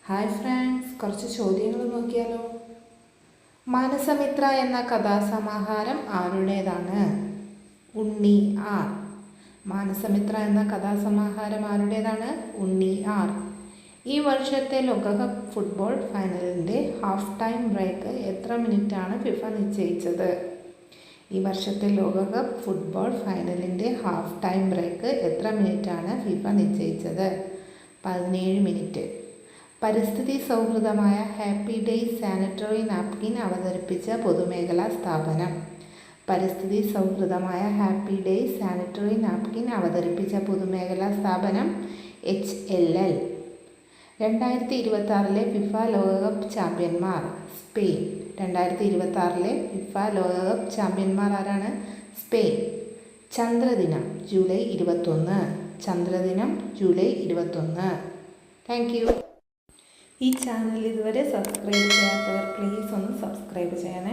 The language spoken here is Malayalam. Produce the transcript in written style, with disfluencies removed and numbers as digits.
ഹായ് ഫ്രണ്ട്സ്, കുറച്ച് ചോദ്യങ്ങൾ നോക്കിയാലോ. മാനസമിത്ര എന്ന കഥാസമാഹാരം ആരുടേതാണ്? ഉണ്ണി ആർ. മാനസമിത്ര എന്ന കഥാസമാഹാരം ആരുടേതാണ്? ഉണ്ണി ആർ. ഈ വർഷത്തെ ലോകകപ്പ് ഫുട്ബോൾ ഫൈനലിൻ്റെ ഹാഫ് ടൈം ബ്രേക്ക് എത്ര മിനിറ്റാണ് ഫിഫ നിശ്ചയിച്ചത്? ഈ വർഷത്തെ ലോകകപ്പ് ഫുട്ബോൾ ഫൈനലിൻ്റെ ഹാഫ് ടൈം ബ്രേക്ക് എത്ര മിനിറ്റാണ് ഫിഫ നിശ്ചയിച്ചത്? 17 മിനിറ്റ്. പരിസ്ഥിതി സൗഹൃദമായ ഹാപ്പി ഡേയ്സ് സാനിറ്ററി നാപ്കിൻ അവതരിപ്പിച്ച പൊതുമേഖലാ സ്ഥാപനം. പരിസ്ഥിതി സൗഹൃദമായ ഹാപ്പി ഡേയ്സ് സാനിറ്ററി നാപ്കിൻ അവതരിപ്പിച്ച പൊതുമേഖലാ സ്ഥാപനം HLL. 2026 ഫിഫ ലോകകപ്പ് ചാമ്പ്യന്മാർ സ്പെയിൻ. 2026 ഫിഫ ലോകകപ്പ് ചാമ്പ്യന്മാർ ആരാണ്? സ്പെയിൻ. ചന്ദ്രദിനം ജൂലൈ 21. ചന്ദ്രദിനം ജൂലൈ 21. Thank you. ഈ ചാനൽ ഇതുവരെ സബ്സ്ക്രൈബ് ചെയ്യാത്തവർ പ്ലീസ് ഒന്ന് സബ്സ്ക്രൈബ് ചെയ്യണേ.